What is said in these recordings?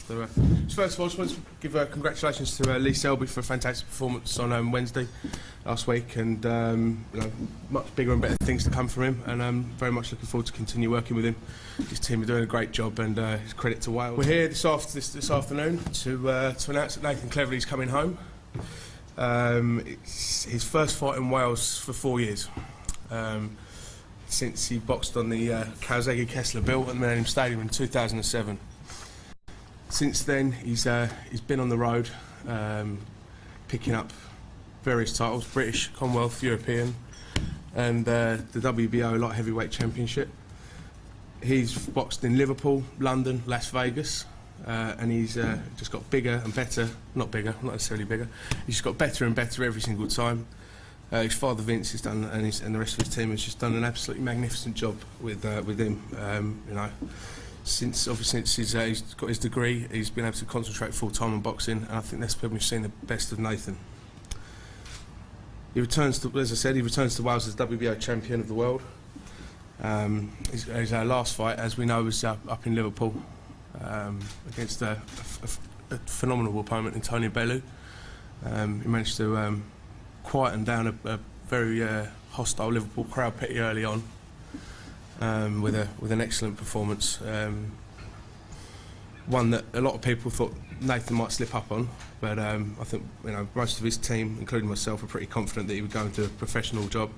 So first of all, I just want to give congratulations to Lee Selby for a fantastic performance on Wednesday last week, and you know, much bigger and better things to come from him, and I'm very much looking forward to continue working with him. His team are doing a great job, and his credit to Wales. We're here this afternoon to announce that Nathan Cleverley's coming home. It's his first fight in Wales for 4 years. Since he boxed on the Kawasaki Kessler Bill at the Millennium Stadium in 2007. Since then, he's been on the road, picking up various titles: British, Commonwealth, European, and the WBO Light Heavyweight Championship. He's boxed in Liverpool, London, Las Vegas, and he's just got bigger and better. Not necessarily bigger. He's just got better and better every single time. His father Vince has done, and the rest of his team has just done an absolutely magnificent job with him. You know, since he's got his degree, he's been able to concentrate full time on boxing, and I think that's when we've seen the best of Nathan. He returns to, as I said, Wales as WBO champion of the world. His last fight, as we know, was up in Liverpool against a phenomenal opponent in Tony Bellew. He managed to quieten down a very hostile Liverpool crowd pretty early on with an excellent performance. One that a lot of people thought Nathan might slip up on, but I think most of his team, including myself, were pretty confident that he would go into a professional job.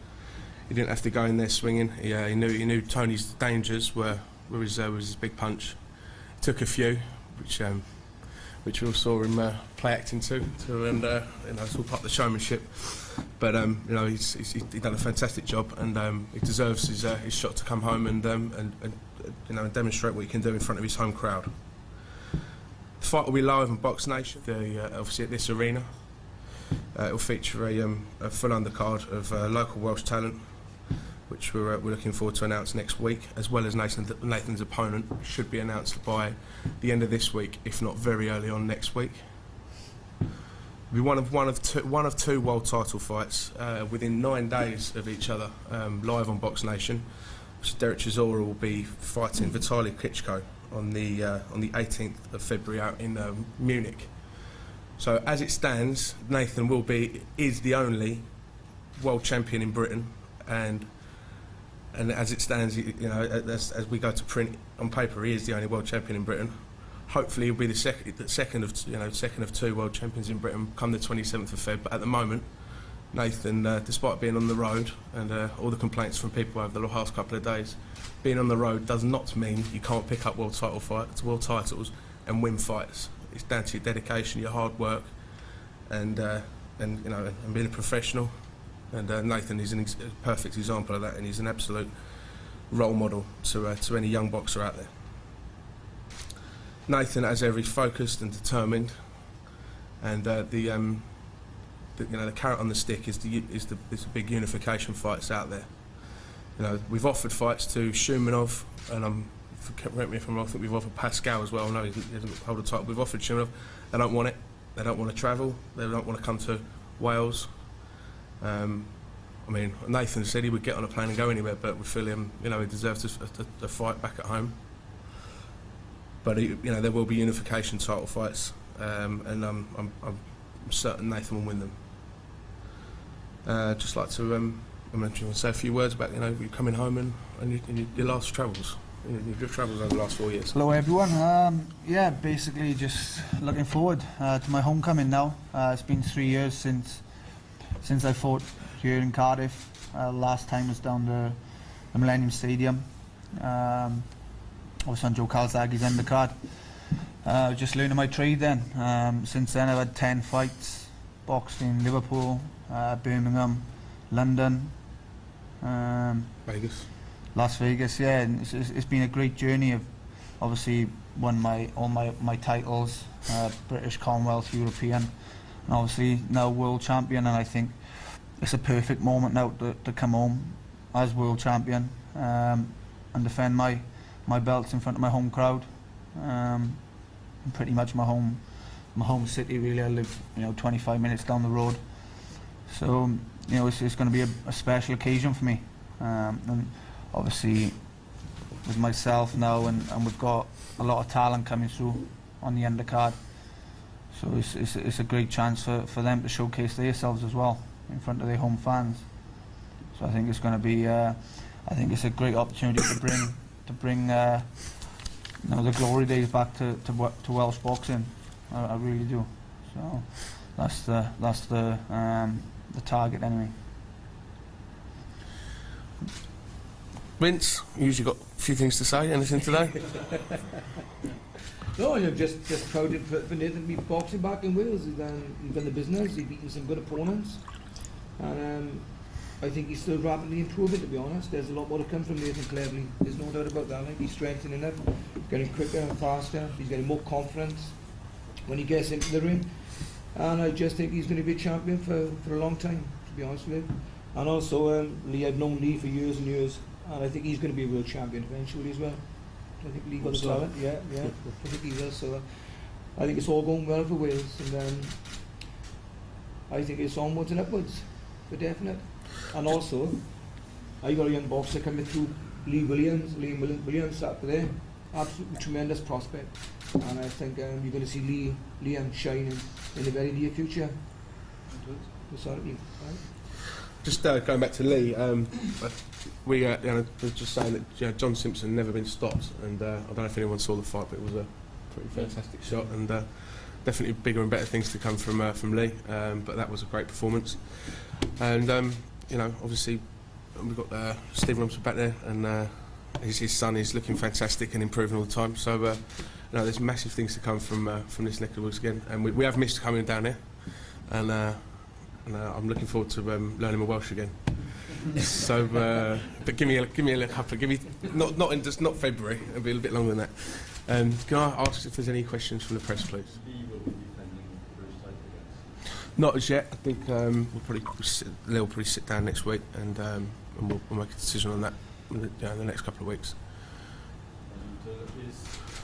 He didn't have to go in there swinging. He knew Tony's dangers were his big punch. He took a few, which we all saw him play acting to, and it's all part of the showmanship. But he's done a fantastic job, and he deserves his shot to come home and demonstrate what he can do in front of his home crowd. The fight will be live on Box Nation, obviously at this arena. It will feature a full undercard of local Welsh talent, which we're looking forward to announce next week, as well as Nathan's opponent should be announced by the end of this week, if not very early on next week. It'll be one of two world title fights within 9 days of each other, live on Box Nation. Derek Chisora will be fighting Vitaly Klitschko on the 18th of February out in Munich. So as it stands, Nathan is the only world champion in Britain, and as it stands, as we go to print on paper, he is the only world champion in Britain. Hopefully, he'll be the second of two world champions in Britain come the 27th of Feb. But at the moment, Nathan, despite being on the road and all the complaints from people over the last couple of days, being on the road does not mean you can't pick up world titles and win fights. It's down to your dedication, your hard work, and being a professional. And Nathan is a perfect example of that, and he's an absolute role model to any young boxer out there. Nathan, as ever, is focused and determined, and the carrot on the stick is the big unification fights out there. We've offered fights to Shumenov, and correct me if I'm wrong, I think we've offered Pascal as well. No, he doesn't hold a title. We've offered Shumenov. They don't want it. They don't want to travel. They don't want to come to Wales. Nathan said he would get on a plane and go anywhere, but we feel he deserves a fight back at home. But there will be unification title fights, and I'm certain Nathan will win them. Just like to say a few words about you coming home and your last travels. Your travels over the last 4 years. Hello everyone. Basically just looking forward to my homecoming now. It's been 3 years since I fought here in Cardiff. Last time was down the Millennium Stadium. I was on Joe Calzagi's undercard. Just learning my trade then. Since then I've had 10 fights, boxed in Liverpool, Birmingham, London, Vegas. Las Vegas, yeah, and it's been a great journey. I've obviously won all my titles, British, Commonwealth, European, and obviously now world champion, and I think it's a perfect moment now to come home as world champion and defend my belts in front of my home crowd, and pretty much my home city really. I live 25 minutes down the road, so it's going to be a special occasion for me, and obviously with myself now, and we've got a lot of talent coming through on the undercard. So it's a great chance for them to showcase themselves as well in front of their home fans. So I think it's going to be I think it's a great opportunity to bring the glory days back to Welsh boxing. I really do. So that's the target anyway. Vince, you usually got a few things to say. Anything today? No, I'm just proud for Nathan to be boxing back in Wales. He's done the business. He's beaten some good opponents, and I think he's still rapidly improving. To be honest, there's a lot more to come from Nathan Cleverly. There's no doubt about that. I think he's strengthening it, getting quicker and faster. He's getting more confidence when he gets into the ring, and I just think he's going to be a champion for a long time. To be honest with you, and also Lee, I've known Lee for years and years, and I think he's going to be a world champion eventually as well. I think Lee got the talent, yeah. I think he will. So I think it's all going well for Wales, and I think it's onwards and upwards for definite. And also, I got a young boxer coming through, Liam Williams up there, absolutely tremendous prospect, and I think you're going to see Liam shining in the very near future. Certainly, right? Just going back to Lee, we were just saying that John Simpson never been stopped, and I don't know if anyone saw the fight, but it was a pretty fantastic shot, and definitely bigger and better things to come from Lee. But that was a great performance, and obviously we've got Stephen Robinson back there, and his son is looking fantastic and improving all the time. So there's massive things to come from this neck of the woods again, and we have missed coming down here, and I'm looking forward to learning my Welsh again. So, but give me a little couple. Not February. It'll be a little bit longer than that. Can I ask if there's any questions from the press, please? Not as yet. I think Le'll probably sit down next week, and we'll make a decision on that in the next couple of weeks. Is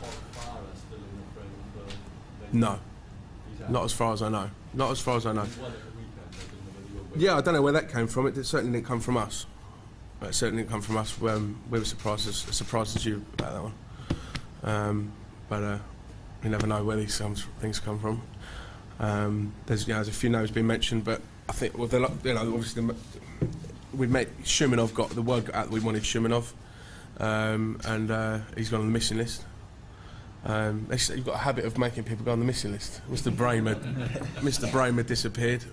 Farah still in the frame for No, not as far as I know. Not as far as I know. Yeah, I don't know where that came from. It certainly didn't come from us. It certainly didn't come from us. We were surprised as you about that one. But you never know where these things come from. There's a few names being mentioned, but I think obviously we met Shumenov. Got the word out that we wanted Shumenov, and he's gone on the missing list. You've got a habit of making people go on the missing list. Mr. Bramer disappeared.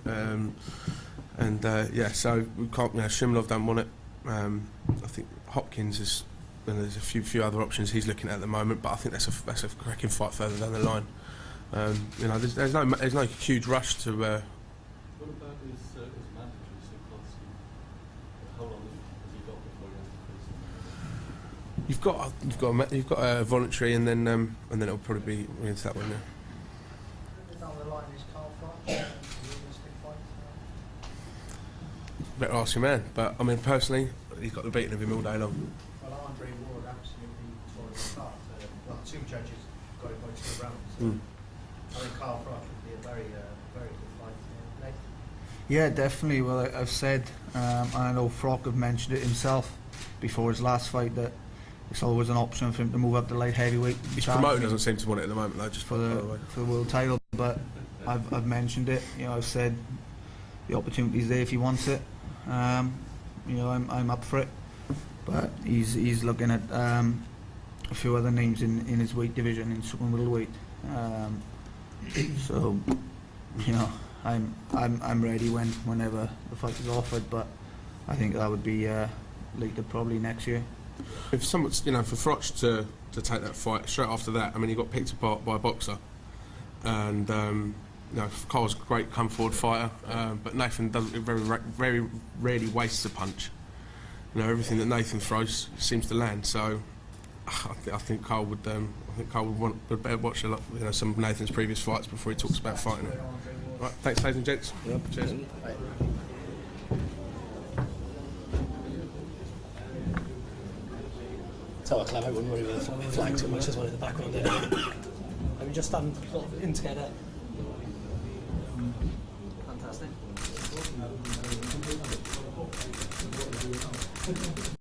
So we can't. Shumenov don't want it. I think Hopkins is. And there's a few other options he's looking at the moment, but I think that's a cracking fight further down the line. There's no huge rush to. What about his manager, how long has he got before he has to face? You've got a voluntary, and then it'll probably be into that one. Yeah. Down the line is Carl Froch. Better ask your man, but I mean personally, he's got the beating of him all day long. Well, Andre Ward absolutely tore it apart. Two judges got it both to the round. I think Carl Froch would be a very good fight. Yeah, definitely. Well, I've said, and I know Froch have mentioned it himself before his last fight, that it's always an option for him to move up to light heavyweight. His promoter doesn't seem to want it at the moment, though, just for the world title. But I've mentioned it. I've said the opportunity's there if he wants it. I'm up for it. But he's looking at a few other names in his weight division in super middleweight. So I'm ready whenever the fight is offered, but I think that would be later, probably next year. If someone's, for Froch to take that fight straight after that, I mean, he got picked apart by a boxer, and Carl's a great come forward fighter, but Nathan doesn't very rarely wastes a punch. Everything that Nathan throws seems to land. So I think Carl would. Would better watch a lot, some of Nathan's previous fights before he talks about fighting it. Right, thanks, ladies and gents. Yep. Cheers. Tell Clem I wouldn't worry about the flag too much. There's one in the background there. I mean, just stand in together. Fantastic.